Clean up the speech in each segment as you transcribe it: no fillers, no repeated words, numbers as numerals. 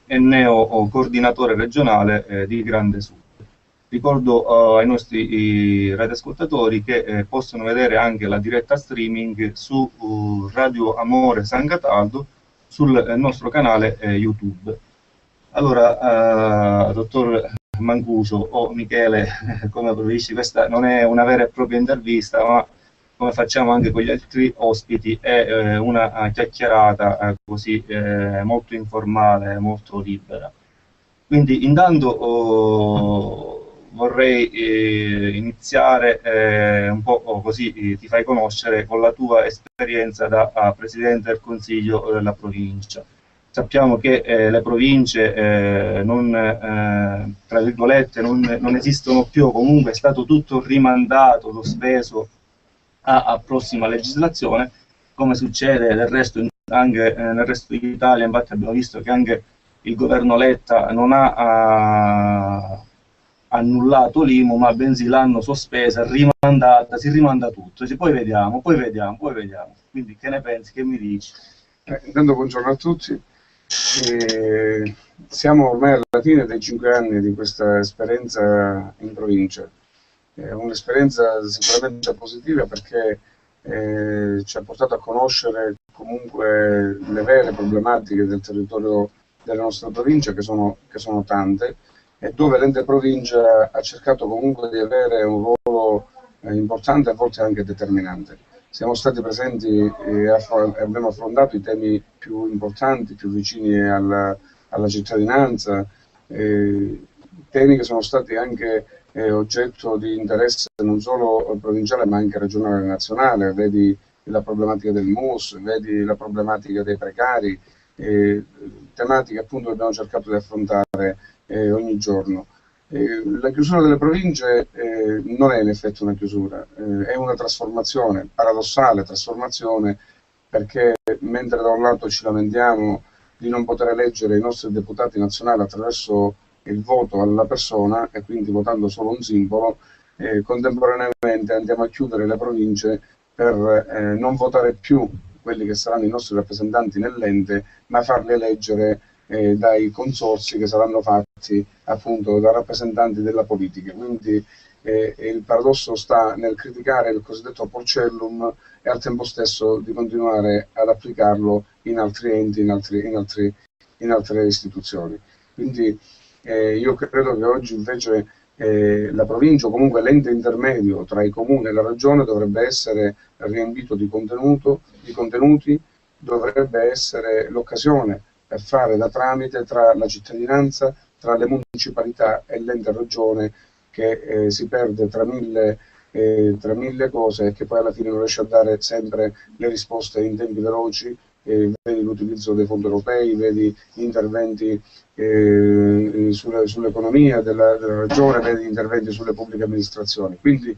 e neo coordinatore regionale di Grande Sud. Ricordo ai nostri radioascoltatori che possono vedere anche la diretta streaming su Radio Amore San Cataldo sul nostro canale YouTube. Allora, dottor Mancuso o Michele, come preferisci, questa non è una vera e propria intervista, ma come facciamo anche con gli altri ospiti, è una chiacchierata così molto informale, molto libera. Quindi intanto vorrei iniziare un po' così ti fai conoscere con la tua esperienza da Presidente del Consiglio della provincia. Sappiamo che le province tra virgolette, non esistono più, comunque è stato tutto rimandato, sospeso a prossima legislazione, come succede del resto anche nel resto d'Italia. Infatti abbiamo visto che anche il governo Letta non ha annullato l'IMU, ma bensì l'hanno sospesa, rimandata, si rimanda tutto, poi vediamo. Quindi che ne pensi, che mi dici? Intanto buongiorno a tutti. Siamo ormai alla fine dei 5 anni di questa esperienza in provincia. È un'esperienza sicuramente positiva perché ci ha portato a conoscere comunque le vere problematiche del territorio della nostra provincia, che sono tante, e dove l'ente provincia ha cercato comunque di avere un ruolo importante e a volte anche determinante. Siamo stati presenti e abbiamo affrontato i temi più importanti, più vicini alla cittadinanza, temi che sono stati anche oggetto di interesse non solo provinciale ma anche regionale e nazionale. Vedi la problematica del MUS, vedi la problematica dei precari, tematiche appunto che abbiamo cercato di affrontare ogni giorno. La chiusura delle province non è in effetti una chiusura, è una trasformazione, paradossale trasformazione, perché mentre da un lato ci lamentiamo di non poter eleggere i nostri deputati nazionali attraverso il voto alla persona e quindi votando solo un simbolo, contemporaneamente andiamo a chiudere le province per non votare più quelli che saranno i nostri rappresentanti nell'ente, ma farli eleggere dai consorzi che saranno fatti appunto da rappresentanti della politica. Quindi il paradosso sta nel criticare il cosiddetto porcellum e al tempo stesso di continuare ad applicarlo in altri enti, in altre istituzioni. Quindi io credo che oggi invece la provincia o comunque l'ente intermedio tra i comuni e la regione dovrebbe essere riempito di contenuti, dovrebbe essere l'occasione per fare da tramite tra la cittadinanza, tra le municipalità e l'ente regione, che si perde tra mille cose e che poi alla fine non riesce a dare sempre le risposte in tempi veloci. Vedi l'utilizzo dei fondi europei, vedi interventi sull'economia della regione, vedi interventi sulle pubbliche amministrazioni. Quindi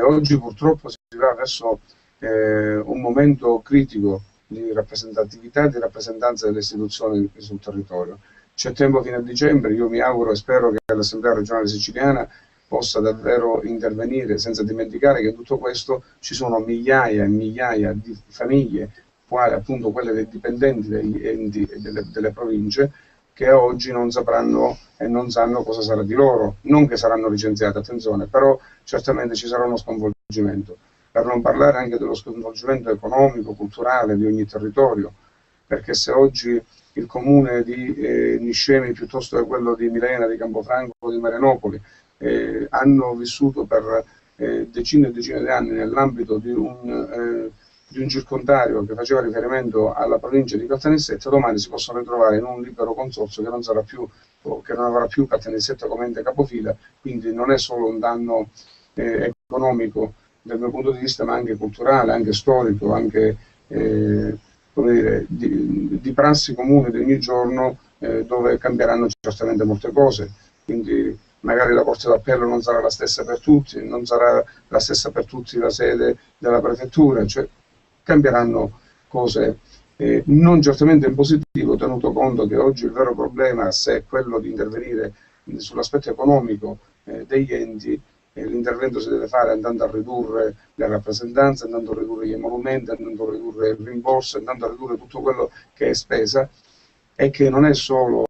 oggi purtroppo si va verso un momento critico di rappresentatività e di rappresentanza delle istituzioni sul territorio. C'è tempo fino a dicembre, io mi auguro e spero che l'Assemblea regionale siciliana possa davvero intervenire, senza dimenticare che in tutto questo ci sono migliaia e migliaia di famiglie, quali appunto quelle dei dipendenti degli enti e delle province, che oggi non sapranno e non sanno cosa sarà di loro. Non che saranno licenziate, attenzione, però certamente ci sarà uno sconvolgimento. Per non parlare anche dello sconvolgimento economico, culturale di ogni territorio, perché se oggi il comune di Niscemi piuttosto che quello di Milena, di Campofranco o di Marianopoli hanno vissuto per decine e decine di anni nell'ambito di un circondario che faceva riferimento alla provincia di Caltanissetta, domani si possono ritrovare in un libero consorzio che non sarà più, o che non avrà più Caltanissetta come ente capofila. Quindi non è solo un danno economico dal mio punto di vista, ma anche culturale, anche storico, anche come dire, di prassi comuni di ogni giorno, dove cambieranno certamente molte cose. Quindi magari la Corte d'Appello non sarà la stessa per tutti, non sarà la stessa per tutti la sede della prefettura, cioè cambieranno cose non certamente in positivo, tenuto conto che oggi il vero problema, se è quello di intervenire sull'aspetto economico degli enti, l'intervento si deve fare andando a ridurre le rappresentanze, andando a ridurre gli emolumenti, andando a ridurre il rimborso, andando a ridurre tutto quello che è spesa, e che non è solo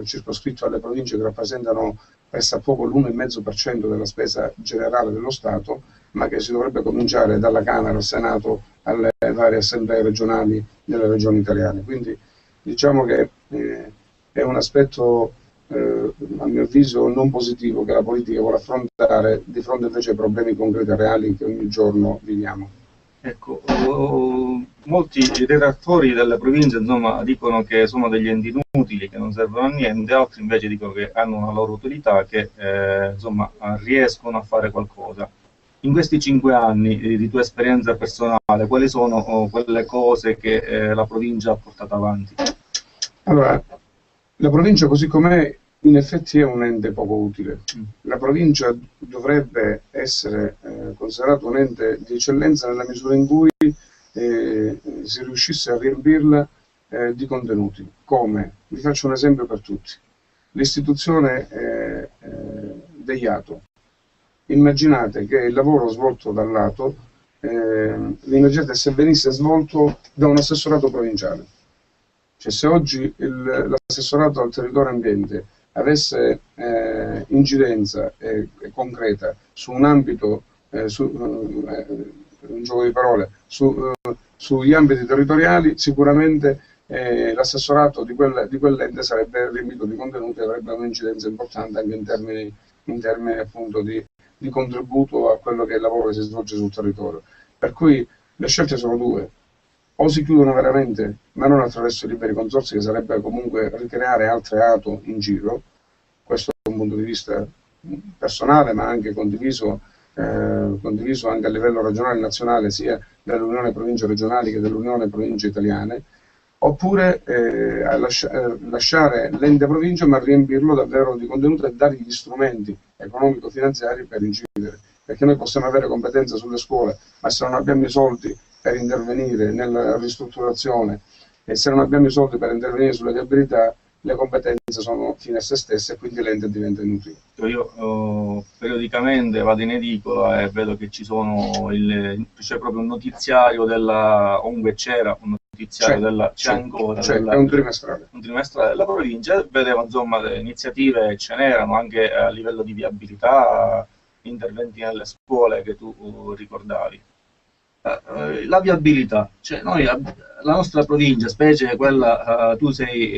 circoscritto alle province che rappresentano pressappoco l'1,5% della spesa generale dello Stato, ma che si dovrebbe cominciare dalla Camera, al Senato, alle varie assemblee regionali delle regioni italiane. Quindi diciamo che è un aspetto, a mio avviso, non positivo che la politica vuole affrontare di fronte invece ai problemi concreti e reali che ogni giorno viviamo. Ecco, molti detrattori delle province, insomma, dicono che sono degli enti inutili, che non servono a niente, altri invece dicono che hanno una loro utilità, che insomma, riescono a fare qualcosa. In questi 5 anni di tua esperienza personale, quali sono quelle cose che la provincia ha portato avanti? Allora, la provincia così com'è in effetti è un ente poco utile. La provincia dovrebbe essere considerata un ente di eccellenza nella misura in cui si riuscisse a riempirla di contenuti. Come? Vi faccio un esempio per tutti. L'istituzione degli ATO. Immaginate che il lavoro svolto dall'ATO, immaginate se venisse svolto da un assessorato provinciale. Cioè, se oggi l'assessorato al territorio e ambiente avesse incidenza concreta su un ambito, un gioco di parole, sugli ambiti territoriali, sicuramente l'assessorato di quell'ente sarebbe riempito di contenuti e avrebbe un'incidenza importante anche in termini appunto di contributo a quello che è il lavoro che si svolge sul territorio. Per cui le scelte sono due: o si chiudono veramente, ma non attraverso i liberi consorzi, che sarebbe comunque ricreare altre ATO in giro. Questo è un punto di vista personale, ma anche condiviso anche a livello regionale e nazionale, sia dall'Unione Province Regionali che dall'Unione Province Italiane, oppure lasciare l'ente provincia ma riempirlo davvero di contenuto e dargli gli strumenti economico-finanziari per incidere, perché noi possiamo avere competenza sulle scuole, ma se non abbiamo i soldi per intervenire nella ristrutturazione e se non abbiamo i soldi per intervenire sulle viabilità, le competenze sono fine a se stesse e quindi l'ente diventa inutile. Io periodicamente vado in edicola e vedo che c'è proprio un notiziario comunque c'era un notiziario c'è ancora è un trimestrale della provincia. Vedevo insomma le iniziative, ce n'erano anche a livello di viabilità, interventi nelle scuole che tu ricordavi. La viabilità, cioè noi, la nostra provincia, specie quella, tu sei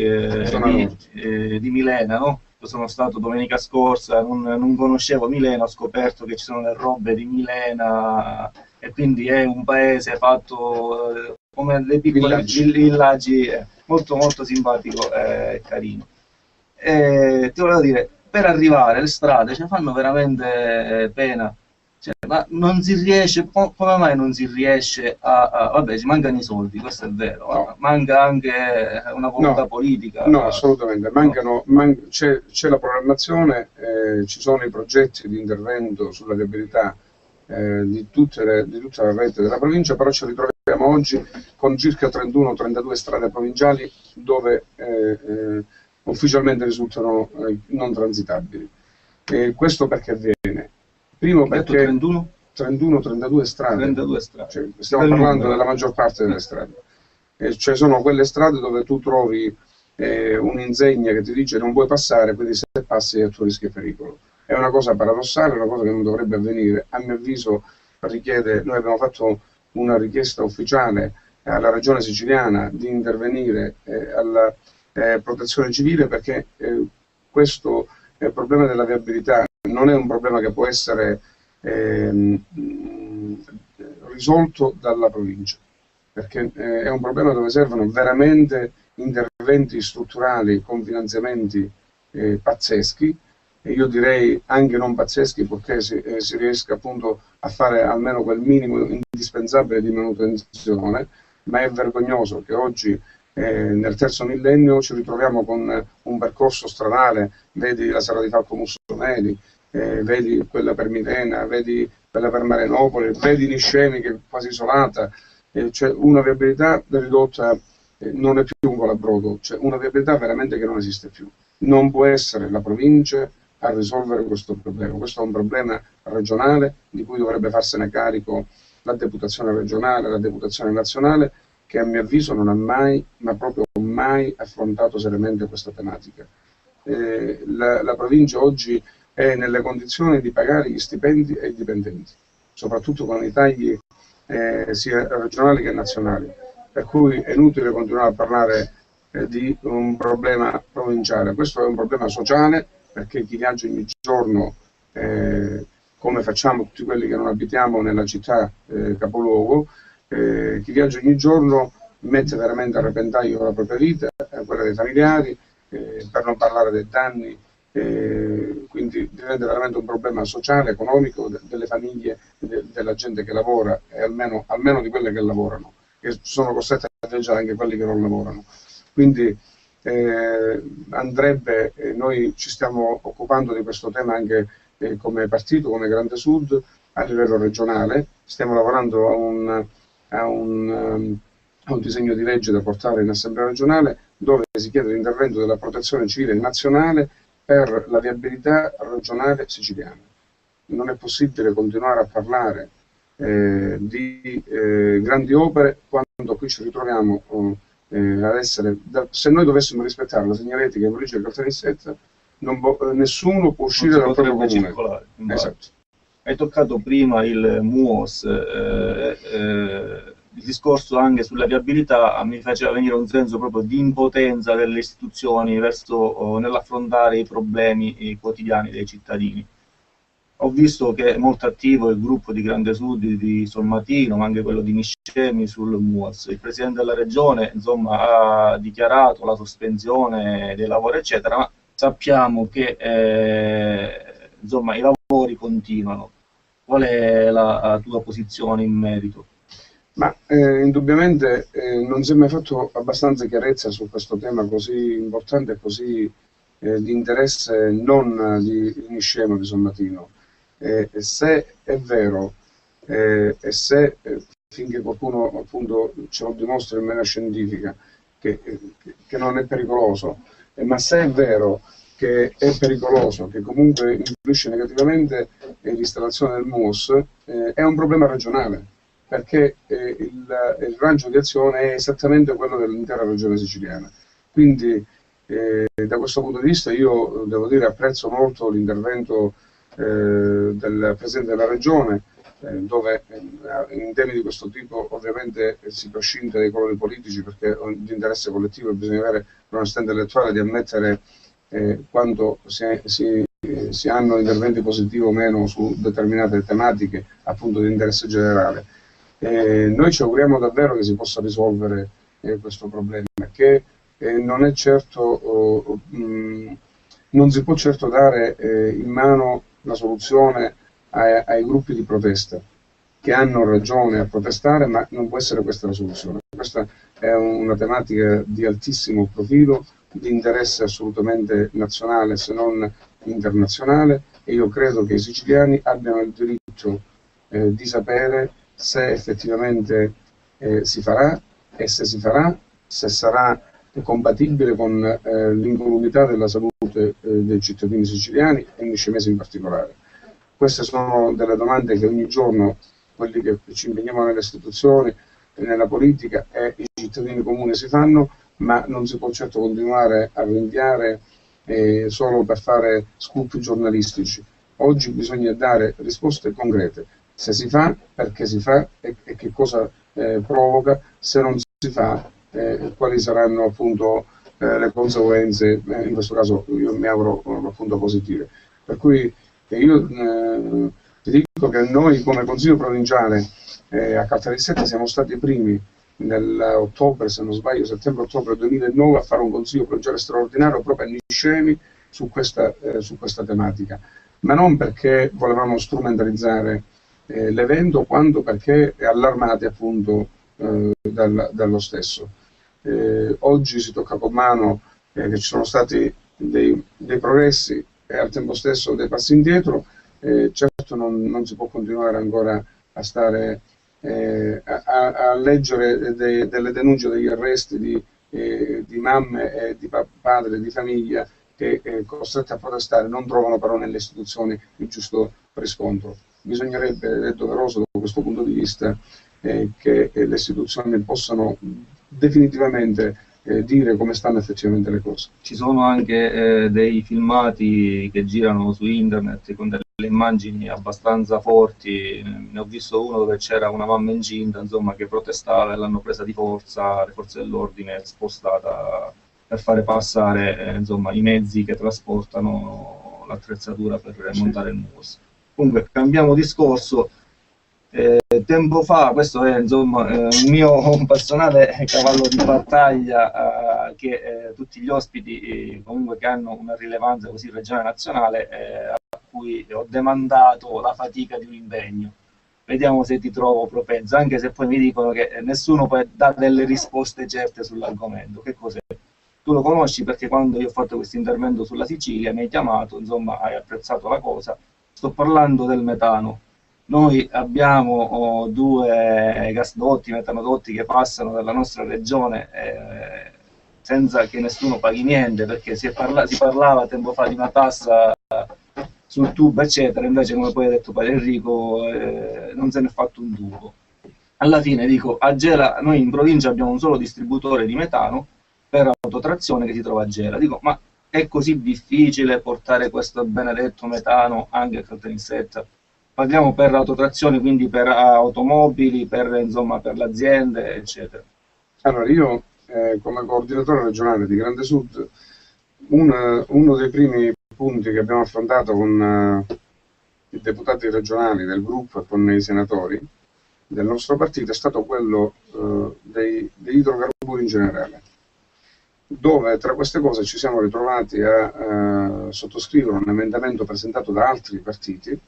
di Milena, no? Io sono stato domenica scorsa, non conoscevo Milena, ho scoperto che ci sono le robe di Milena e quindi è un paese fatto come dei piccoli villaggi, molto molto simpatico e carino. Ti volevo dire, per arrivare le strade fanno veramente pena. Ma non si riesce, come mai non si riesce vabbè, ci mancano i soldi, questo è vero, no. Manca anche una volontà politica. No, assolutamente, c'è la programmazione, ci sono i progetti di intervento sulla viabilità di tutta la rete della provincia, però ci ritroviamo oggi con circa 31-32 strade provinciali dove ufficialmente risultano non transitabili. Questo perché avviene? Primo perché 31-32 strade. 32 strade. Cioè, stiamo parlando della maggior parte delle strade. Cioè sono quelle strade dove tu trovi un'insegna che ti dice non puoi passare, quindi se passi a tuo rischio e pericolo. È una cosa paradossale, è una cosa che non dovrebbe avvenire. A mio avviso noi abbiamo fatto una richiesta ufficiale alla Regione Siciliana di intervenire alla protezione civile, perché questo problema della viabilità non è un problema che può essere risolto dalla provincia, perché è un problema dove servono veramente interventi strutturali con finanziamenti pazzeschi, e io direi anche non pazzeschi, perché si riesca appunto a fare almeno quel minimo indispensabile di manutenzione. Ma è vergognoso che oggi nel terzo millennio ci ritroviamo con un percorso stradale, vedi la Serra di Falco Mussomeli, vedi quella per Milena, vedi quella per Marenopoli, vedi Niscemi che è quasi isolata, c'è una viabilità ridotta, non è più un colabrodo, c'è una viabilità veramente che non esiste più. Non può essere la provincia a risolvere questo problema. Questo è un problema regionale di cui dovrebbe farsene carico la deputazione regionale, la deputazione nazionale, che a mio avviso non ha mai, ma proprio mai affrontato seriamente questa tematica. la provincia oggi è nelle condizioni di pagare gli stipendi ai dipendenti, soprattutto con i tagli sia regionali che nazionali, per cui è inutile continuare a parlare di un problema provinciale. Questo è un problema sociale, perché chi viaggia ogni giorno, come facciamo tutti quelli che non abitiamo nella città capoluogo, chi viaggia ogni giorno mette veramente a repentaglio la propria vita, quella dei familiari, per non parlare dei danni, quindi diventa veramente un problema sociale, economico delle famiglie, della gente che lavora, e almeno di quelle che lavorano, che sono costrette a viaggiare anche quelli che non lavorano. Quindi andrebbe, noi ci stiamo occupando di questo tema anche come partito, come Grande Sud, a livello regionale. Stiamo lavorando a un disegno di legge da portare in Assemblea regionale, dove si chiede l'intervento della Protezione Civile nazionale per la viabilità regionale siciliana. Non è possibile continuare a parlare di grandi opere quando qui ci ritroviamo ad essere, se noi dovessimo rispettare la segnaletica in provincia di Caltanissetta, nessuno può uscire dal proprio comune. Circolare. Esatto. Hai toccato prima il MUOS, il discorso anche sulla viabilità mi faceva venire un senso proprio di impotenza delle istituzioni nell'affrontare i problemi quotidiani dei cittadini. Ho visto che è molto attivo il gruppo di Grande Sud di Solmatino, ma anche quello di Niscemi sul MUOS. Il Presidente della Regione, insomma, ha dichiarato la sospensione dei lavori, eccetera, ma sappiamo che insomma, i lavori continuano. Qual è la tua posizione in merito? Ma indubbiamente non si è mai fatto abbastanza chiarezza su questo tema così importante e così di interesse non di Niscemi o di Solmatino. Se è vero, e se finché qualcuno appunto ce lo dimostra in maniera scientifica che non è pericoloso, ma se è vero che è pericoloso, che comunque influisce negativamente l'installazione del MUOS, è un problema regionale, perché il raggio di azione è esattamente quello dell'intera regione siciliana. Quindi da questo punto di vista io devo dire apprezzo molto l'intervento del Presidente della Regione, dove in temi di questo tipo ovviamente si prescinde dai colori politici, perché di interesse collettivo bisogna avere l'onestà intellettuale di ammettere quando si hanno interventi positivi o meno su determinate tematiche appunto di interesse generale. Noi ci auguriamo davvero che si possa risolvere questo problema, che non è certo, non si può certo dare in mano la soluzione ai gruppi di protesta, che hanno ragione a protestare, ma non può essere questa la soluzione. Questa è una tematica di altissimo profilo, di interesse assolutamente nazionale se non internazionale, e io credo che i siciliani abbiano il diritto di sapere se effettivamente si farà, e se si farà, se sarà compatibile con l'incolumità della salute dei cittadini siciliani e niscemesi in particolare. Queste sono delle domande che ogni giorno quelli che ci impegniamo nelle istituzioni, nella politica e i cittadini comuni si fanno, ma non si può certo continuare a rinviare solo per fare scoop giornalistici. Oggi bisogna dare risposte concrete. Se si fa, perché si fa e che cosa provoca; se non si fa, quali saranno appunto le conseguenze, in questo caso io mi auguro appunto positive. Per cui io ti dico che noi come Consiglio Provinciale a Caltanissetta siamo stati i primi nell'ottobre, se non sbaglio, settembre-ottobre 2009 a fare un Consiglio Provinciale straordinario proprio a Niscemi su questa tematica, ma non perché volevamo strumentalizzare l'evento, quanto perché allarmati appunto dallo stesso. Oggi si tocca con mano che ci sono stati dei progressi e al tempo stesso dei passi indietro. Certo non si può continuare ancora a stare a leggere delle denunce, degli arresti di mamme e di padri di famiglia che costretti a protestare non trovano però nelle istituzioni il giusto riscontro. Bisognerebbe, è doveroso da questo punto di vista, che le istituzioni possano definitivamente dire come stanno effettivamente le cose. Ci sono anche dei filmati che girano su internet con delle immagini abbastanza forti. Ne ho visto uno dove c'era una mamma incinta, insomma, che protestava e l'hanno presa di forza, le forze dell'ordine, spostata per fare passare insomma, i mezzi che trasportano l'attrezzatura per montare il MUOS. Comunque, cambiamo discorso. Tempo fa, questo è insomma un mio personale cavallo di battaglia, che tutti gli ospiti comunque che hanno una rilevanza così regionale e nazionale, a cui ho demandato la fatica di un impegno. Vediamo se ti trovo propenso, anche se poi mi dicono che nessuno poi dà delle risposte certe sull'argomento. Che cos'è? Tu lo conosci perché quando io ho fatto questo intervento sulla Sicilia mi hai chiamato, insomma hai apprezzato la cosa. Sto parlando del metano. Noi abbiamo due gasdotti, metanodotti che passano dalla nostra regione senza che nessuno paghi niente, perché si parlava tempo fa di una tassa sul tubo, eccetera. Invece, come poi ha detto Padre Enrico, non se ne è fatto un tubo. Alla fine dico, a Gela, noi in provincia abbiamo un solo distributore di metano per autotrazione che si trova a Gela. Dico, ma è così difficile portare questo benedetto metano anche a Caltanissetta? Parliamo per autotrazione, quindi per automobili, insomma, per le aziende, eccetera. Allora, io come coordinatore regionale di Grande Sud, uno dei primi punti che abbiamo affrontato con i deputati regionali del gruppo e con i senatori del nostro partito è stato quello degli idrocarburi in generale, dove tra queste cose ci siamo ritrovati a sottoscrivere un emendamento presentato da altri partiti,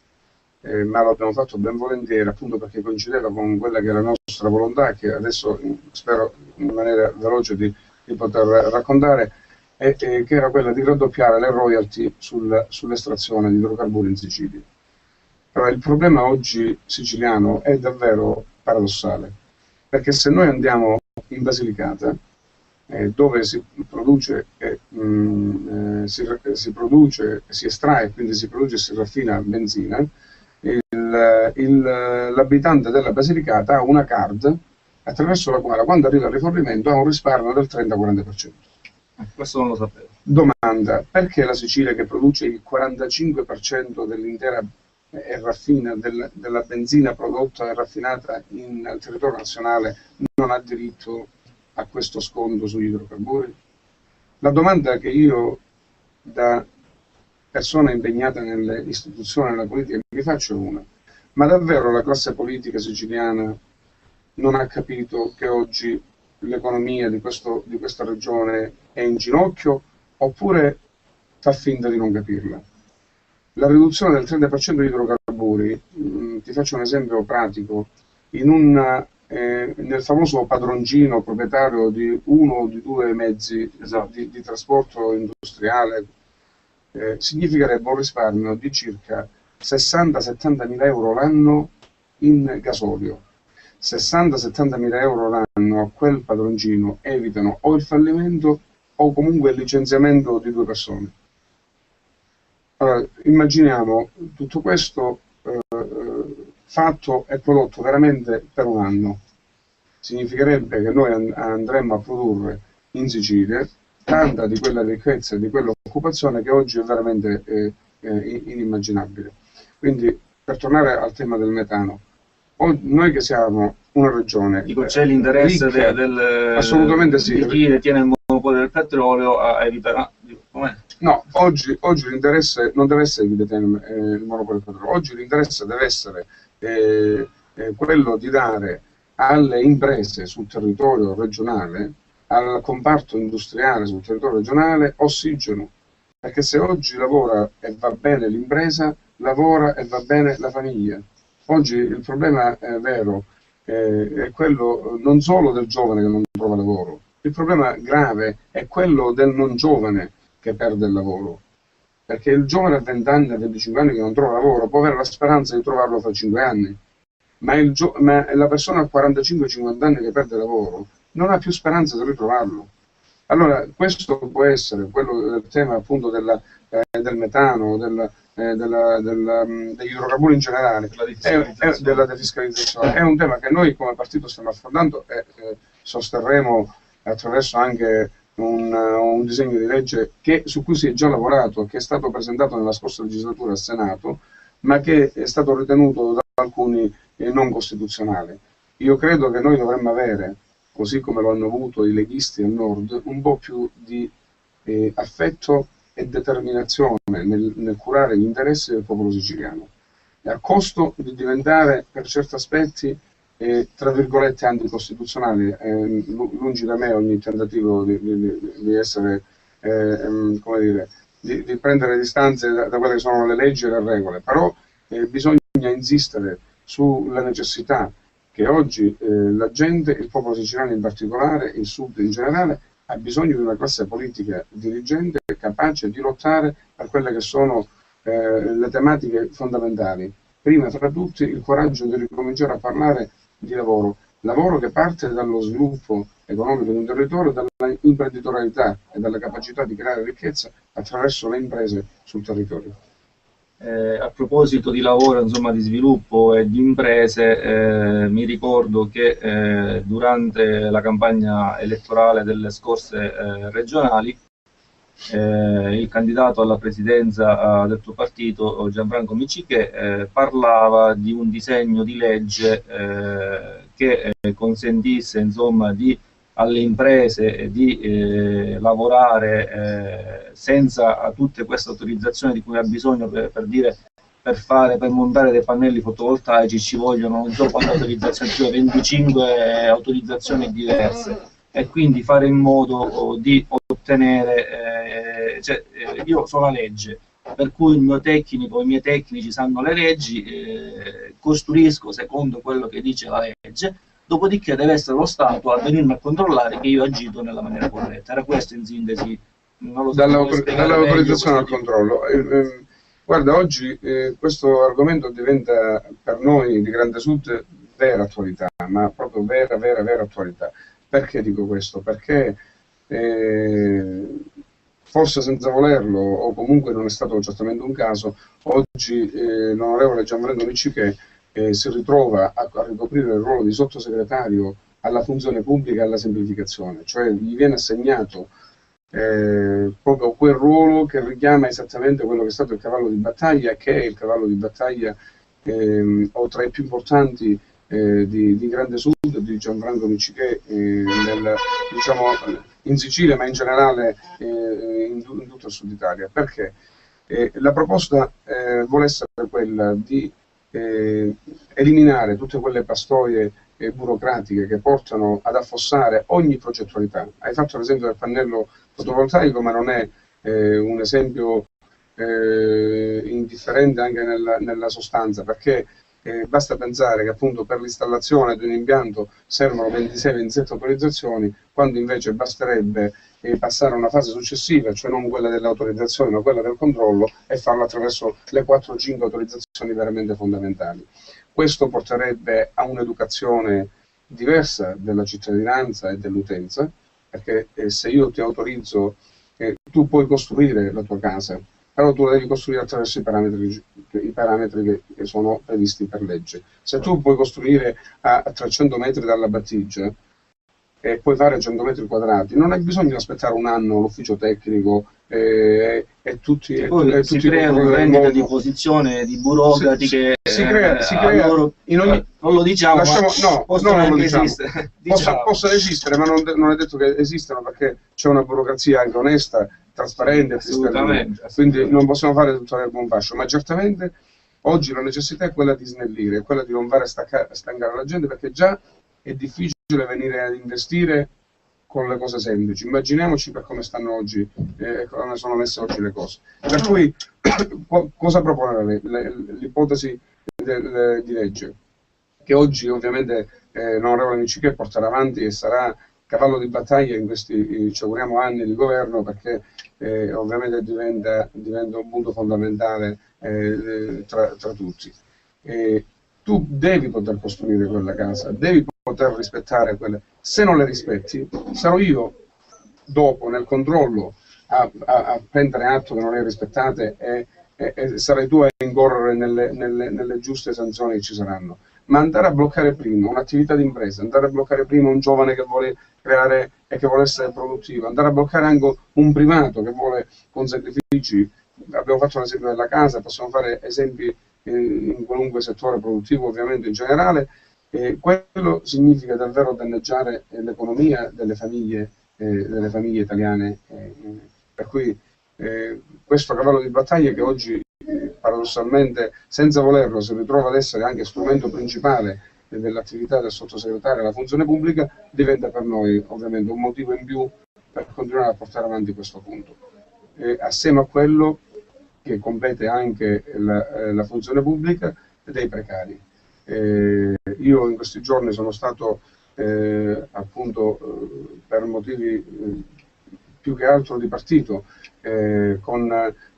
ma lo abbiamo fatto ben volentieri, appunto perché coincideva con quella che è la nostra volontà, che adesso spero in maniera veloce di poter raccontare, che era quella di raddoppiare le royalty sull'estrazione di idrocarburi in Sicilia. Allora, il problema oggi siciliano è davvero paradossale, perché se noi andiamo in Basilicata, dove si produce, si estrae, quindi si produce e si raffina benzina, l'abitante della Basilicata ha una card attraverso la quale quando arriva al rifornimento ha un risparmio del 30-40%. Questo non lo sapevo. Domanda: perché la Sicilia, che produce il 45% dell'intera raffina della benzina prodotta e raffinata nel territorio nazionale, non ha diritto a questo sconto sugli idrocarburi? La domanda che io, da persona impegnata nelle istituzioni e nella politica, mi faccio è una: ma davvero la classe politica siciliana non ha capito che oggi l'economia di questa regione è in ginocchio, oppure fa finta di non capirla? La riduzione del 30% di idrocarburi, ti faccio un esempio pratico, nel famoso padroncino proprietario di uno o di due mezzi di trasporto industriale, significherebbe un risparmio di circa 60-70 mila euro l'anno in gasolio. 60-70 mila euro l'anno a quel padroncino evitano o il fallimento o comunque il licenziamento di 2 persone. Allora, immaginiamo tutto questo fatto e prodotto veramente per un anno. Significherebbe che noi andremmo a produrre in Sicilia tanta di quella ricchezza e di quell'occupazione che oggi è veramente inimmaginabile. Quindi, per tornare al tema del metano, noi che siamo una regione, dico, c'è l'interesse assolutamente sì, di chi detiene il monopolio del petrolio a evitare. No, oggi l'interesse non deve essere chi detiene il monopolio del petrolio. Oggi l'interesse deve essere quello di dare alle imprese sul territorio regionale, al comparto industriale sul territorio regionale, ossigeno. Perché se oggi lavora e va bene l'impresa, lavora e va bene la famiglia. Oggi il problema vero è quello non solo del giovane che non trova lavoro, il problema grave è quello del non giovane che perde il lavoro. Perché il giovane a 20 anni, a 25 anni che non trova lavoro può avere la speranza di trovarlo fra 5 anni, ma la persona a 45-50 anni che perde lavoro non ha più speranza di ritrovarlo. Allora, questo può essere quello del tema appunto del metano, degli idrocarburi in generale, della defiscalizzazione. È un tema che noi come partito stiamo affrontando e sosterremo attraverso anche un disegno di legge su cui si è già lavorato, che è stato presentato nella scorsa legislatura al Senato, ma che è stato ritenuto da alcuni non costituzionale. Io credo che noi dovremmo avere, così come lo hanno avuto i leghisti al nord, un po' più di affetto e determinazione nel curare gli interessi del popolo siciliano, a costo di diventare per certi aspetti tra virgolette anticostituzionali. Lungi da me ogni tentativo di essere come dire, di prendere distanze da quelle che sono le leggi e le regole, però bisogna insistere sulla necessità che oggi la gente, il popolo siciliano in particolare, il sud in generale, ha bisogno di una classe politica dirigente capace di lottare per quelle che sono le tematiche fondamentali. Prima tra tutti il coraggio di ricominciare a parlare di lavoro che parte dallo sviluppo economico di un territorio, dalla imprenditorialità e dalla capacità di creare ricchezza attraverso le imprese sul territorio. A proposito di lavoro, insomma, di sviluppo e di imprese, mi ricordo che durante la campagna elettorale delle scorse regionali, il candidato alla presidenza del tuo partito, Gianfranco Miccichè, parlava di un disegno di legge che consentisse, insomma, alle imprese di lavorare senza tutte queste autorizzazioni di cui ha bisogno per montare dei pannelli fotovoltaici. Ci vogliono non so quante autorizzazioni, cioè 25 autorizzazioni diverse, e quindi fare in modo di ottenere, io so la legge, per cui il mio tecnico, i miei tecnici sanno le leggi, costruisco secondo quello che dice la legge, dopodiché deve essere lo Stato a venirmi a controllare che io ho agito nella maniera corretta. Era questo in sintesi. Non lo so, dall'autorizzazione al controllo. Guarda, oggi questo argomento diventa per noi di Grande Sud vera attualità, ma proprio vera attualità. Perché dico questo? Perché forse senza volerlo, o comunque non è stato certamente un caso, oggi l'onorevole Gianfranco Miccichè si ritrova a ricoprire il ruolo di sottosegretario alla funzione pubblica e alla semplificazione, cioè gli viene assegnato proprio quel ruolo che richiama esattamente quello che è stato il cavallo di battaglia, che è il cavallo di battaglia o tra i più importanti di Grande Sud, di Gianfranco Miccichè, diciamo, in Sicilia, ma in generale in tutto il Sud Italia. Perché la proposta vuole essere quella di eliminare tutte quelle pastoie burocratiche che portano ad affossare ogni progettualità. Hai fatto l'esempio del pannello fotovoltaico, ma non è un esempio indifferente anche nella sostanza, perché basta pensare che appunto per l'installazione di un impianto servono 26-27 autorizzazioni, quando invece basterebbe passare a una fase successiva, cioè non quella delle autorizzazioni ma quella del controllo, e farlo attraverso le 4-5 autorizzazioni veramente fondamentali. Questo porterebbe a un'educazione diversa della cittadinanza e dell'utenza, perché se io ti autorizzo, tu puoi costruire la tua casa, però tu la devi costruire attraverso i parametri che sono previsti per legge. Se tu puoi costruire a 300 metri dalla battigia e puoi fare 100 metri quadrati, non hai bisogno di aspettare un anno l'ufficio tecnico e tutti si crea una rendita di posizione di burocrati che si crea loro, in ogni, non lo diciamo, non lo diciamo. Possono esistere, ma non è detto che esistano, perché c'è una burocrazia anche onesta, trasparente, quindi non possiamo fare tutto nel buon fascio, ma certamente oggi la necessità è quella di snellire, è quella di non fare stancare la gente, perché già è difficile venire ad investire con le cose semplici. Immaginiamoci per come stanno oggi, come sono messe oggi le cose. Per cui cosa propone l'ipotesi di legge? Che oggi ovviamente l'onorevole Miccichè porterà avanti e sarà cavallo di battaglia in questi, ci auguriamo, anni di governo, perché ovviamente diventa un punto fondamentale tra tutti. Tu devi poter costruire quella casa, devi poter rispettare quelle. Se non le rispetti, sarò io dopo nel controllo a prendere atto che non le hai rispettate, e sarai tu a incorrere nelle giuste sanzioni che ci saranno. ma andare a bloccare prima un'attività di impresa, andare a bloccare prima un giovane che vuole creare e che vuole essere produttivo, andare a bloccare anche un privato che vuole con sacrifici. Abbiamo fatto l'esempio della casa, possiamo fare esempi in qualunque settore produttivo, ovviamente in generale. Quello significa davvero danneggiare l'economia delle famiglie italiane, per cui questo cavallo di battaglia che oggi paradossalmente, senza volerlo, si ritrova ad essere anche strumento principale dell'attività del sottosegretario alla funzione pubblica, diventa per noi ovviamente un motivo in più per continuare a portare avanti questo punto. Assieme a quello che compete anche la funzione pubblica dei precari. Io in questi giorni sono stato appunto per motivi più che altro di partito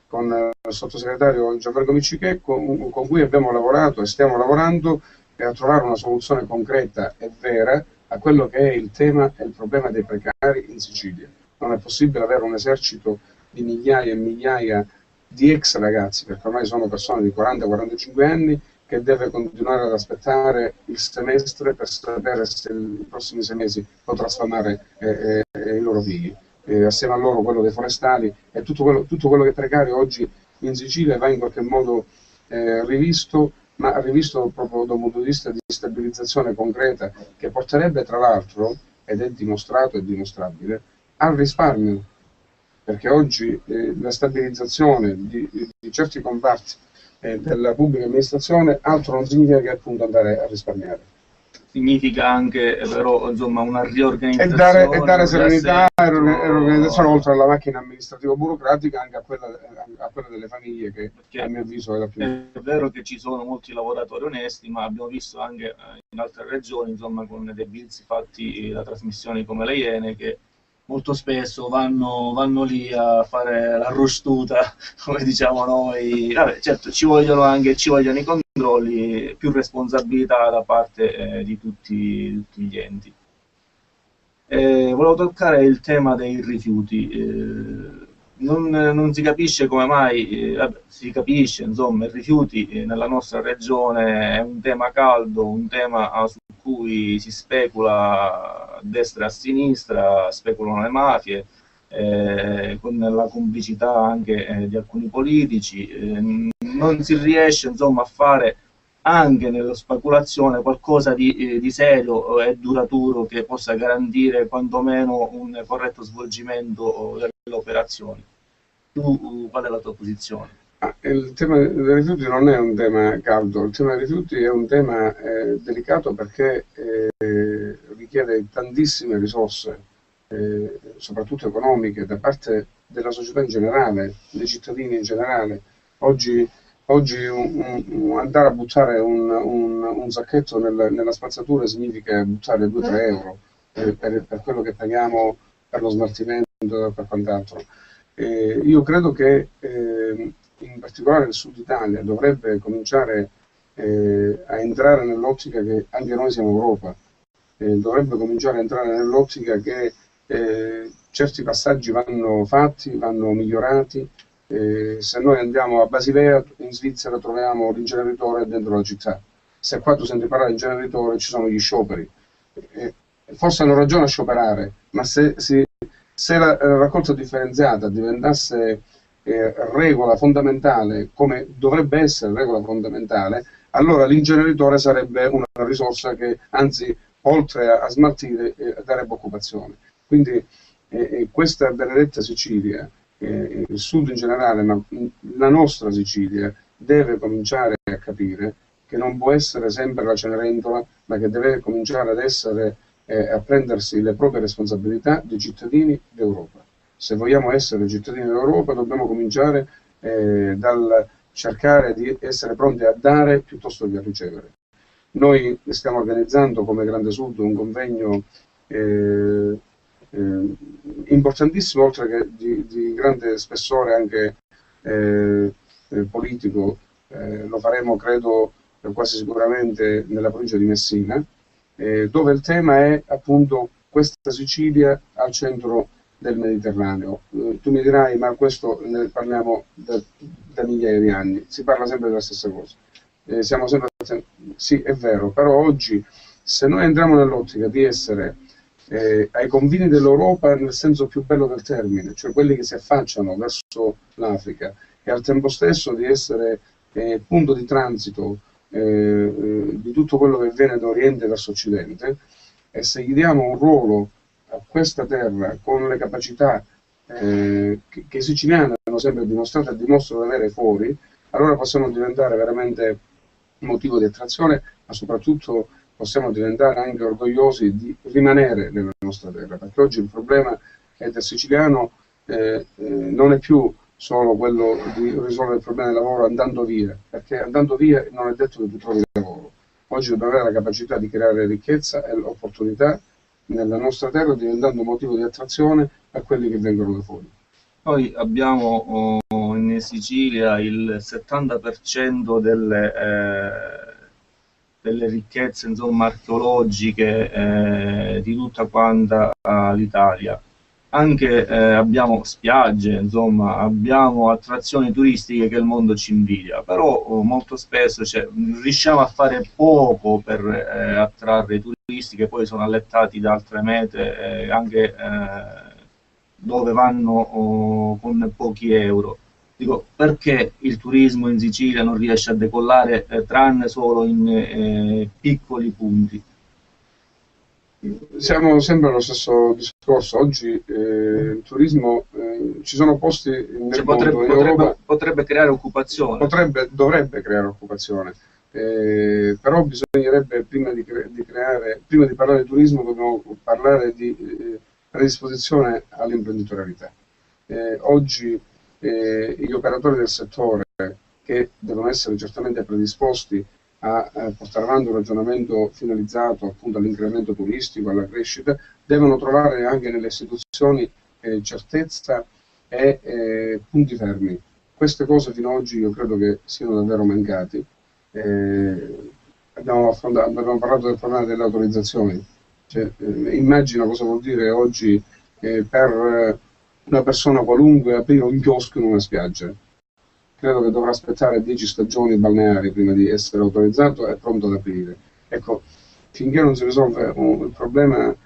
con il sottosegretario Gianmarco Miccichè, con cui abbiamo lavorato e stiamo lavorando a trovare una soluzione concreta e vera a quello che è il tema e il problema dei precari in Sicilia. Non è possibile avere un esercito di migliaia e migliaia di ex ragazzi, perché ormai sono persone di 40-45 anni, che deve continuare ad aspettare il semestre per sapere se nei prossimi 6 mesi potrà sfamare i loro figli. Assieme a loro quello dei forestali e tutto quello che è precario oggi in Sicilia va in qualche modo rivisto, ma rivisto proprio da un punto di vista di stabilizzazione concreta, che porterebbe tra l'altro, ed è dimostrato e dimostrabile, al risparmio, perché oggi la stabilizzazione di certi comparti della pubblica amministrazione altro non significa che appunto andare a risparmiare. Significa anche però insomma una riorganizzazione e dare serenità e organizzazione oltre alla macchina amministrativa burocratica anche a quella delle famiglie, che a mio avviso è la più. È vero che ci sono molti lavoratori onesti, ma abbiamo visto anche in altre regioni, insomma, con dei vizi fatti da trasmissioni come le Iene, che molto spesso vanno lì a fare la rostuta, come diciamo noi. Vabbè, certo, ci vogliono i controlli, più responsabilità da parte di tutti gli enti. Volevo toccare il tema dei rifiuti. Non si capisce come mai, si capisce, insomma, i rifiuti nella nostra regione è un tema caldo, un tema su cui si specula a destra e a sinistra, speculano le mafie, con la complicità anche di alcuni politici. Non si riesce, insomma, a fare anche nella speculazione qualcosa di serio e duraturo che possa garantire quantomeno un corretto svolgimento delle operazioni. Tu qual è la tua posizione? Il tema dei rifiuti non è un tema caldo, il tema dei rifiuti è un tema delicato, perché richiede tantissime risorse, soprattutto economiche, da parte della società in generale, dei cittadini in generale. Oggi andare a buttare un sacchetto nella spazzatura significa buttare 2-3 euro per quello che paghiamo per lo smaltimento e per quant'altro. Io credo che in particolare il Sud Italia dovrebbe cominciare a entrare nell'ottica che anche noi siamo Europa, dovrebbe cominciare a entrare nell'ottica che certi passaggi vanno fatti, vanno migliorati. Se noi andiamo a Basilea, in Svizzera troviamo l'inceneritore dentro la città. Se qua tu senti parlare di inceneritore ci sono gli scioperi. Forse hanno ragione a scioperare, ma se la raccolta differenziata diventasse regola fondamentale, come dovrebbe essere regola fondamentale, allora l'inceneritore sarebbe una risorsa che, anzi, oltre a smaltire, darebbe occupazione. Quindi questa benedetta Sicilia, il Sud in generale, ma la nostra Sicilia, deve cominciare a capire che non può essere sempre la Cenerentola, ma che deve cominciare ad essere a prendersi le proprie responsabilità di cittadini d'Europa. Se vogliamo essere cittadini d'Europa dobbiamo cominciare dal cercare di essere pronti a dare piuttosto che a ricevere. Noi stiamo organizzando come Grande Sud un convegno importantissimo, oltre che di grande spessore anche politico. Lo faremo, credo, quasi sicuramente nella provincia di Messina, dove il tema è appunto questa Sicilia al centro del Mediterraneo. Tu mi dirai, ma questo ne parliamo da migliaia di anni, si parla sempre della stessa cosa. Siamo sempre sì, è vero, però oggi se noi entriamo nell'ottica di essere ai confini dell'Europa nel senso più bello del termine, cioè quelli che si affacciano verso l'Africa, e al tempo stesso di essere punto di transito di tutto quello che viene da Oriente verso Occidente, e se gli diamo un ruolo a questa terra con le capacità che i siciliani hanno sempre dimostrato e dimostrano di avere fuori, allora possiamo diventare veramente motivo di attrazione, ma soprattutto possiamo diventare anche orgogliosi di rimanere nella nostra terra, perché oggi il problema del siciliano non è più solo quello di risolvere il problema del lavoro andando via, perché andando via non è detto che tu trovi lavoro. Oggi dobbiamo avere la capacità di creare ricchezza e opportunità nella nostra terra, diventando motivo di attrazione a quelli che vengono da fuori. Noi abbiamo in Sicilia il 70% delle ricchezze, insomma, archeologiche di tutta quanta l'Italia. Anche abbiamo spiagge, insomma, abbiamo attrazioni turistiche che il mondo ci invidia, però molto spesso riusciamo a fare poco per attrarre i turisti, che poi sono allettati da altre mete, anche dove vanno con pochi euro. Dico, perché il turismo in Sicilia non riesce a decollare tranne solo in piccoli punti? Siamo sempre allo stesso discorso. Oggi il turismo, ci sono posti nel mondo, in Europa, potrebbe creare occupazione. Dovrebbe creare occupazione, però bisognerebbe prima di parlare di turismo dobbiamo parlare di predisposizione all'imprenditorialità. Oggi gli operatori del settore, che devono essere certamente predisposti a portare avanti un ragionamento finalizzato appunto all'incremento turistico, alla crescita, devono trovare anche nelle istituzioni certezza e punti fermi. Queste cose fino ad oggi io credo che siano davvero mancati. Abbiamo parlato del problema delle autorizzazioni. Immagina cosa vuol dire oggi per una persona qualunque aprire un chiosco in una spiaggia. Credo che dovrà aspettare 10 stagioni balneari prima di essere autorizzato e pronto ad aprire. Ecco, finché non si risolve il problema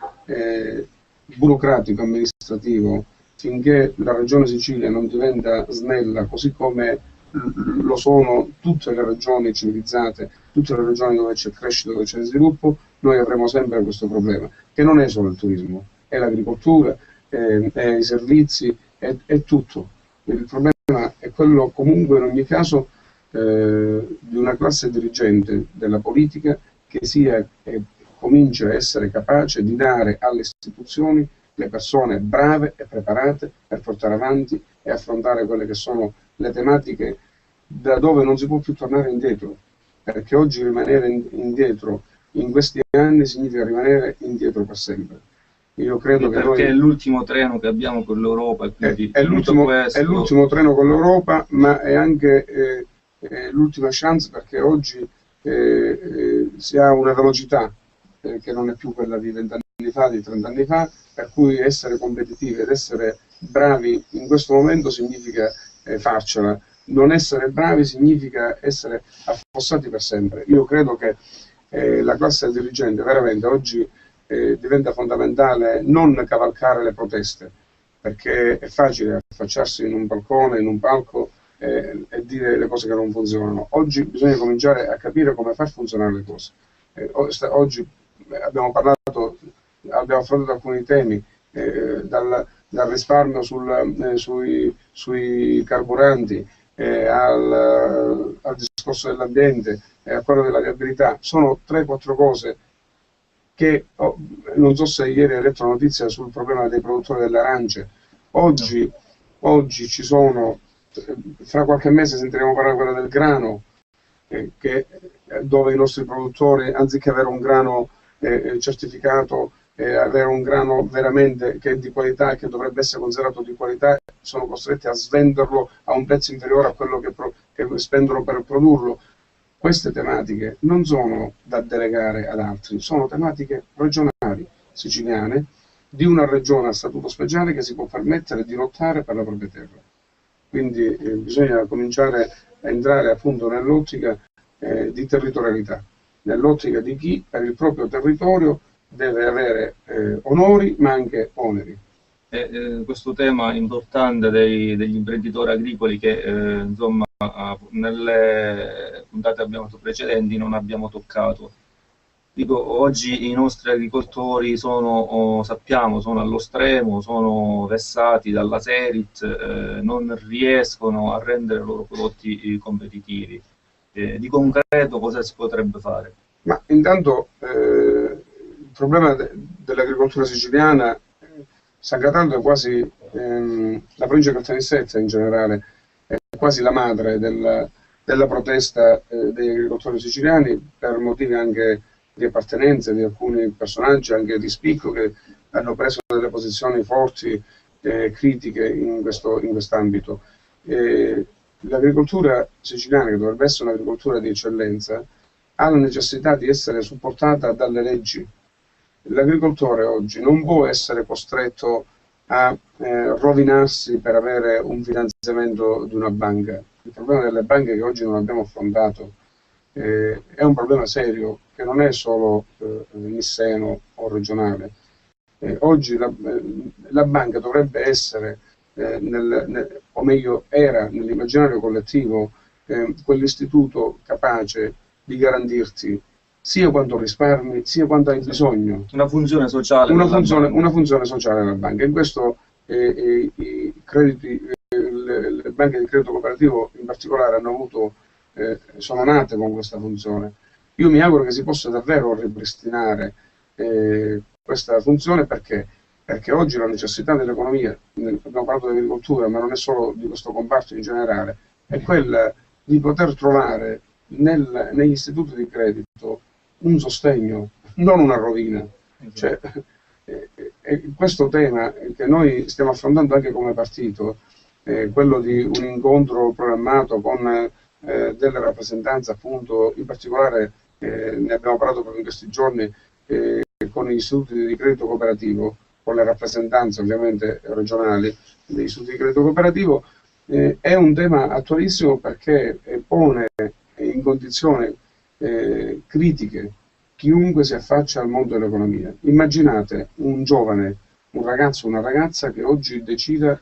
burocratico, amministrativo, finché la Regione Sicilia non diventa snella, così come lo sono tutte le regioni civilizzate, tutte le regioni dove c'è crescita, dove c'è sviluppo, noi avremo sempre questo problema, che non è solo il turismo, è l'agricoltura, è i servizi, è tutto. Il problema è quello comunque in ogni caso di una classe dirigente della politica che comincia a essere capace di dare alle istituzioni le persone brave e preparate per portare avanti e affrontare quelle che sono le tematiche da dove non si può più tornare indietro, perché oggi rimanere indietro in questi anni significa rimanere indietro per sempre. Io credo che perché è l'ultimo treno che abbiamo con l'Europa, è l'ultimo treno con l'Europa, ma è anche l'ultima chance, perché oggi si ha una velocità che non è più quella di 20 anni fa, di 30 anni fa, per cui essere competitivi ed essere bravi in questo momento significa farcela. Non essere bravi significa essere affossati per sempre. Io credo che la classe dirigente veramente oggi diventa fondamentale non cavalcare le proteste, perché è facile affacciarsi in un balcone, in un palco e dire le cose che non funzionano. Oggi bisogna cominciare a capire come far funzionare le cose. Oggi abbiamo affrontato alcuni temi, dal risparmio sui carburanti, al discorso dell'ambiente, a quello della viabilità. Sono 3-4 cose che non so se ieri hai letto la notizia sul problema dei produttori delle arance. Oggi ci sono, fra qualche mese sentiremo parlare quella del grano, dove i nostri produttori, anziché avere un grano certificato, avere un grano veramente che è di qualità e che dovrebbe essere considerato di qualità, sono costretti a svenderlo a un prezzo inferiore a quello che spendono per produrlo. Queste tematiche non sono da delegare ad altri, sono tematiche regionali, siciliane, di una regione a statuto speciale che si può permettere di lottare per la propria terra. Quindi bisogna cominciare a entrare appunto nell'ottica di territorialità, nell'ottica di chi per il proprio territorio deve avere onori ma anche oneri. Questo tema importante degli imprenditori agricoli che insomma nelle puntate precedenti non abbiamo toccato. Dico, oggi i nostri agricoltori sappiamo, sono allo stremo, sono vessati dalla Serit, non riescono a rendere i loro prodotti competitivi. Di concreto cosa si potrebbe fare? Ma intanto il problema dell'agricoltura siciliana, San Cataldo è quasi, la provincia di Caltanissetta in generale, è quasi la madre della protesta degli agricoltori siciliani, per motivi anche di appartenenza di alcuni personaggi, anche di spicco, che hanno preso delle posizioni forti, critiche in quest'ambito. L'agricoltura siciliana, che dovrebbe essere un'agricoltura di eccellenza, ha la necessità di essere supportata dalle leggi. L'agricoltore oggi non può essere costretto a rovinarsi per avere un finanziamento di una banca. Il problema delle banche che oggi non abbiamo affrontato è un problema serio, che non è solo nisseno o regionale. Oggi la banca dovrebbe essere, o meglio era nell'immaginario collettivo, quell'istituto capace di garantirti sia quanto risparmi, sia quanto hai bisogno. Una funzione sociale. Una funzione sociale della banca. In questo i crediti, le banche di credito cooperativo in particolare sono nate con questa funzione. Io mi auguro che si possa davvero ripristinare questa funzione, perché oggi la necessità dell'economia, abbiamo parlato di agricoltura, ma non è solo di questo comparto in generale, è quella di poter trovare negli istituti di credito un sostegno, non una rovina. Cioè, questo tema che noi stiamo affrontando anche come partito, quello di un incontro programmato con delle rappresentanze, appunto, in particolare ne abbiamo parlato proprio in questi giorni con gli istituti di credito cooperativo, con le rappresentanze ovviamente regionali degli istituti di credito cooperativo, è un tema attualissimo, perché pone in condizioni critiche chiunque si affaccia al mondo dell'economia. Immaginate un giovane, un ragazzo o una ragazza che oggi decida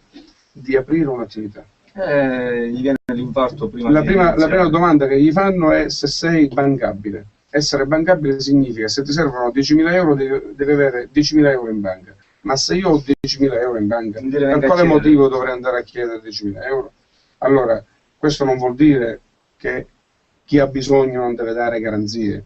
di aprire un'attività. Gli viene l'infarto prima. La prima domanda che gli fanno è se sei bancabile. Essere bancabile significa, se ti servono 10.000 euro, devi avere 10.000 euro in banca. Ma se io ho 10.000 euro in banca, per quale motivo dovrei andare a chiedere 10.000 euro? Allora, questo non vuol dire che chi ha bisogno non deve dare garanzie,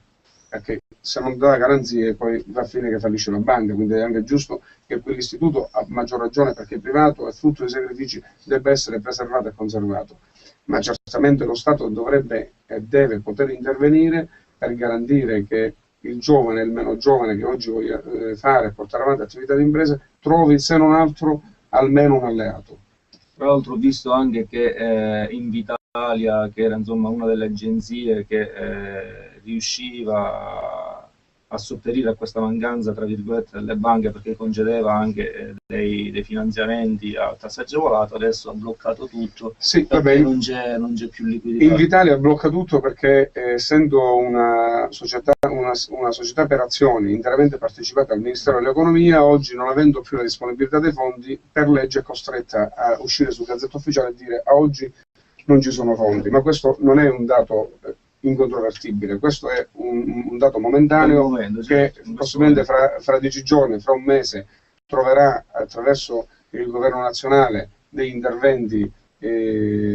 perché se non dà garanzie poi va a fine che fallisce la banca. Quindi è anche giusto che quell'istituto, a maggior ragione perché è privato, è frutto di sacrifici, debba essere preservato e conservato. Ma certamente lo Stato dovrebbe e deve poter intervenire per garantire che il giovane, il meno giovane che oggi voglia fare e portare avanti attività di impresa, trovi, se non altro, almeno un alleato. Tra l'altro ho visto anche che Invitalia, che era insomma una delle agenzie che riusciva a sopperire a questa mancanza, tra virgolette, delle banche, perché concedeva anche dei finanziamenti a tasso agevolato, adesso ha bloccato tutto. Sì, perché non c'è più liquidità. Invitalia blocca tutto perché, essendo una società per azioni interamente partecipata al Ministero dell'Economia, oggi, non avendo più la disponibilità dei fondi, per legge è costretta a uscire sul Gazzetta Ufficiale e dire a oggi non ci sono fondi. Ma questo non è un dato incontrovertibile, questo è un dato momentaneo che possibilmente fra 10 giorni, fra un mese, troverà attraverso il governo nazionale degli interventi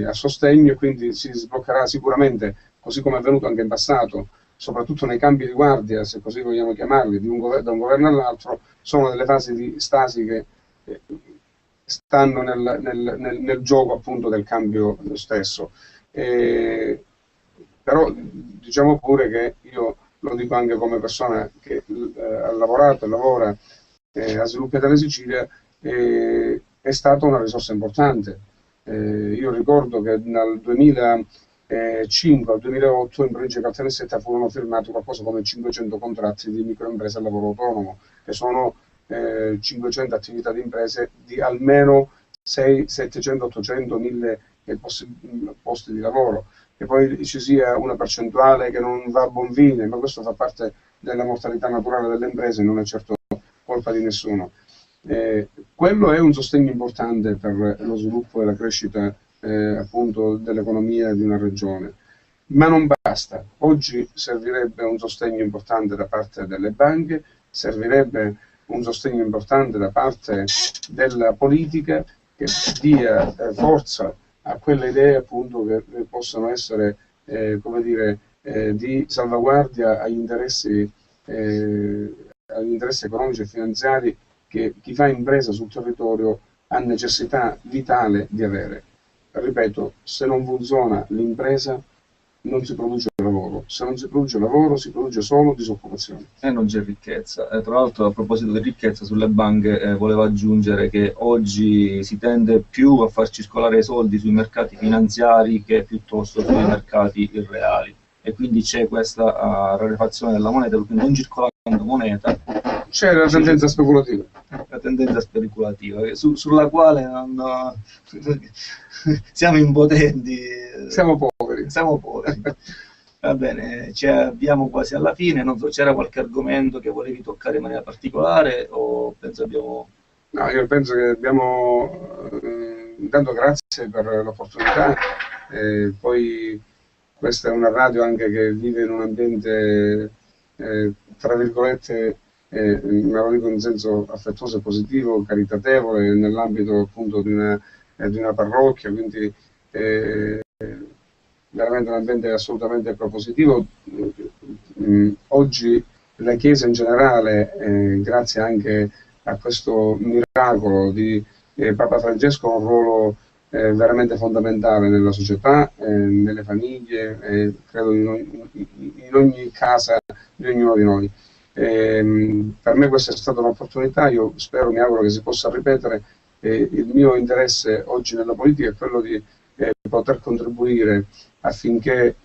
a sostegno, e quindi si sbloccherà sicuramente, così come è avvenuto anche in passato, soprattutto nei cambi di guardia, se così vogliamo chiamarli, da un governo all'altro. Sono delle fasi di stasi che stanno nel gioco, appunto, del cambio stesso. Però diciamo pure che io lo dico anche come persona che ha lavorato e lavora a Sviluppo Italia Sicilia, è stata una risorsa importante. Io ricordo che dal 2005 al 2008 in provincia di Caltanissetta furono firmati qualcosa come 500 contratti di microimprese a lavoro autonomo, che sono 500 attività di imprese di almeno 600, 700, 800, 1000 posti di lavoro. che poi ci sia una percentuale che non va a buon fine, ma questo fa parte della mortalità naturale delle imprese, non è certo colpa di nessuno. Quello è un sostegno importante per lo sviluppo e la crescita appunto dell'economia di una regione, ma non basta. Oggi servirebbe un sostegno importante da parte delle banche, servirebbe un sostegno importante da parte della politica che dia forza a quelle idee appunto che possono essere come dire, di salvaguardia agli interessi economici e finanziari che chi fa impresa sul territorio ha necessità vitale di avere. Ripeto, se non funziona l'impresa non si produce lavoro, se non si produce lavoro si produce solo disoccupazione. E non c'è ricchezza. Tra l'altro, a proposito di ricchezza, sulle banche volevo aggiungere che oggi si tende più a far circolare i soldi sui mercati finanziari che piuttosto sui mercati irreali, e quindi c'è questa rarefazione della moneta, perché non circolando moneta c'è la tendenza speculativa. La tendenza speculativa, sulla quale siamo impotenti. Siamo poveri. Siamo poveri. Va bene, ci abbiamo quasi alla fine. Non so, c'era qualche argomento che volevi toccare in maniera particolare o penso abbiamo... No, io penso che abbiamo... intanto grazie per l'opportunità. Poi questa è una radio anche che vive in un ambiente, tra virgolette, me lo dico in senso affettuoso e positivo, caritatevole, nell'ambito appunto di una parrocchia, quindi veramente un ambiente assolutamente propositivo. Oggi la Chiesa in generale, grazie anche a questo miracolo di Papa Francesco, ha un ruolo veramente fondamentale nella società, nelle famiglie, credo in ogni casa di ognuno di noi. Per me questa è stata un'opportunità, io spero, mi auguro che si possa ripetere. Il mio interesse oggi nella politica è quello di poter contribuire affinché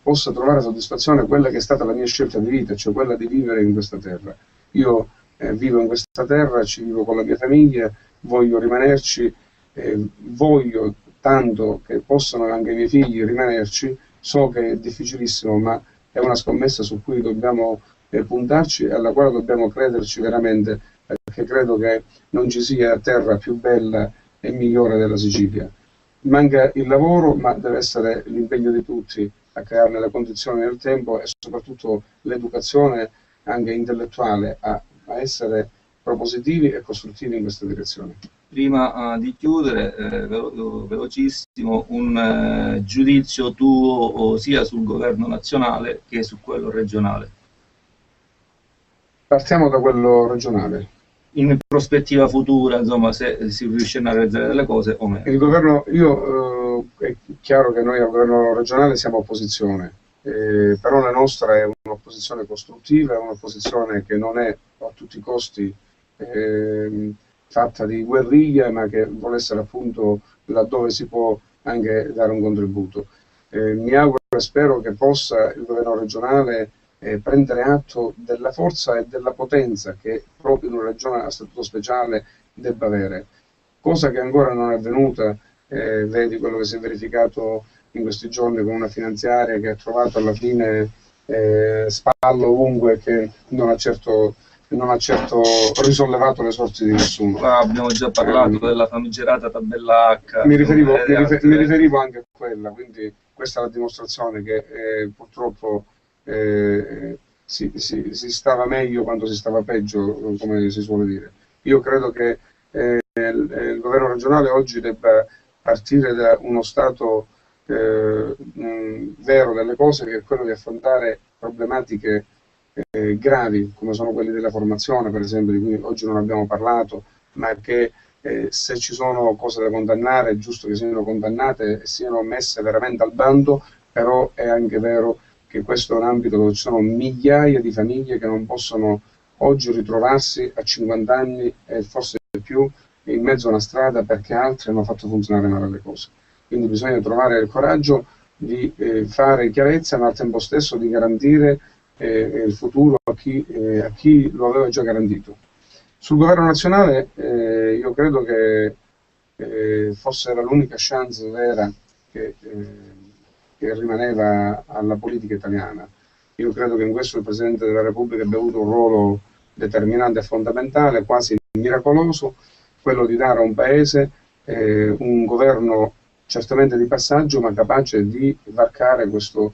possa trovare soddisfazione quella che è stata la mia scelta di vita, cioè quella di vivere in questa terra. Io vivo in questa terra, ci vivo con la mia famiglia, voglio rimanerci, voglio tanto che possano anche i miei figli rimanerci. So che è difficilissimo, ma è una scommessa su cui dobbiamo puntarci e alla quale dobbiamo crederci veramente, perché credo che non ci sia terra più bella e migliore della Sicilia. Manca il lavoro, ma deve essere l'impegno di tutti a crearne le condizioni nel tempo e soprattutto l'educazione anche intellettuale a essere propositivi e costruttivi in questa direzione. Prima di chiudere, velocissimo, un giudizio tuo sia sul governo nazionale che su quello regionale. Partiamo da quello regionale. In prospettiva futura, insomma, se si riusciranno a realizzare delle cose o meno. Il governo, è chiaro che noi al governo regionale siamo opposizione, però la nostra è un'opposizione costruttiva, è un'opposizione che non è a tutti i costi fatta di guerriglia, ma che vuole essere appunto laddove si può anche dare un contributo. Mi auguro e spero che possa il governo regionale prendere atto della forza e della potenza che proprio in una regione a statuto speciale debba avere, cosa che ancora non è avvenuta. Vedi quello che si è verificato in questi giorni con una finanziaria che ha trovato alla fine spallo ovunque, che non ha certo risollevato le sorti di nessuno. Abbiamo già parlato della famigerata tabella H. Mi riferivo anche a quella, quindi questa è la dimostrazione che purtroppo si stava meglio quando si stava peggio, come si suole dire. Io credo che il governo regionale oggi debba partire da uno stato vero delle cose, che è quello di affrontare problematiche gravi come sono quelli della formazione, per esempio, di cui oggi non abbiamo parlato, ma che se ci sono cose da condannare è giusto che siano condannate e siano messe veramente al bando, però è anche vero che questo è un ambito dove ci sono migliaia di famiglie che non possono oggi ritrovarsi a 50 anni e forse più in mezzo a una strada perché altri hanno fatto funzionare male le cose. Quindi bisogna trovare il coraggio di fare chiarezza, ma al tempo stesso di garantire il futuro a chi lo aveva già garantito. Sul governo nazionale io credo che forse era l'unica chance vera che che rimaneva alla politica italiana. Io credo che in questo il Presidente della Repubblica abbia avuto un ruolo determinante e fondamentale, quasi miracoloso, quello di dare a un Paese un governo certamente di passaggio, ma capace di varcare questo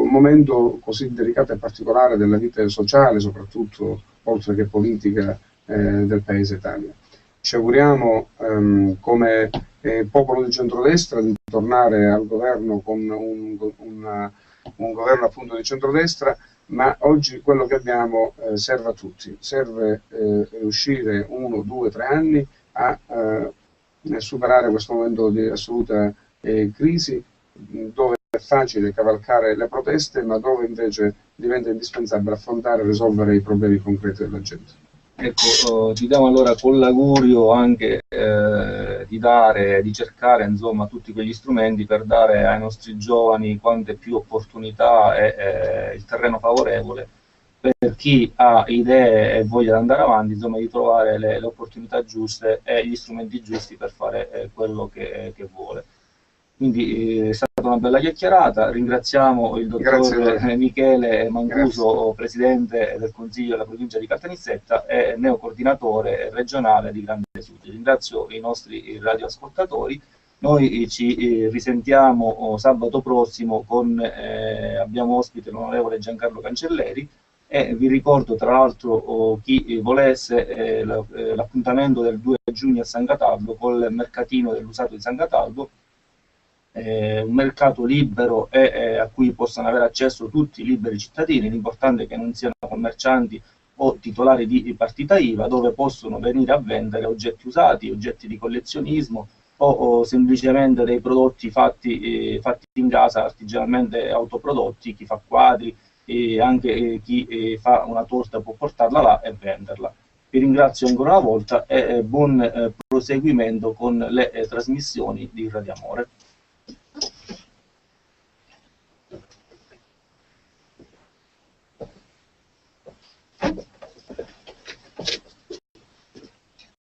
momento così delicato e particolare della vita sociale, soprattutto, oltre che politica, del Paese Italia. Ci auguriamo, come popolo di centrodestra, di tornare al governo con un governo appunto di centrodestra, ma oggi quello che abbiamo serve a tutti, serve riuscire 1, 2, 3 anni a superare questo momento di assoluta crisi, dove è facile cavalcare le proteste, ma dove invece diventa indispensabile affrontare e risolvere i problemi concreti della gente. Ecco, ti diamo allora con l'augurio anche di cercare insomma tutti quegli strumenti per dare ai nostri giovani quante più opportunità e il terreno favorevole per chi ha idee e voglia di andare avanti, insomma di trovare le opportunità giuste e gli strumenti giusti per fare quello che vuole. Quindi è stata una bella chiacchierata, ringraziamo il dottor Michele Mancuso, Presidente del Consiglio della provincia di Caltanissetta e neocoordinatore regionale di Grande Sud. Ringrazio i nostri radioascoltatori, noi ci risentiamo sabato prossimo abbiamo ospite l'onorevole Giancarlo Cancelleri e vi ricordo tra l'altro chi volesse l'appuntamento del 2 giugno a San Cataldo col mercatino dell'usato di San Cataldo, un mercato libero e a cui possano avere accesso tutti i liberi cittadini, l'importante è che non siano commercianti o titolari di partita IVA, dove possono venire a vendere oggetti usati, oggetti di collezionismo o semplicemente dei prodotti fatti in casa, artigianalmente autoprodotti, chi fa quadri e anche chi fa una torta può portarla là e venderla. Vi ringrazio ancora una volta e buon proseguimento con le trasmissioni di Radio Amore.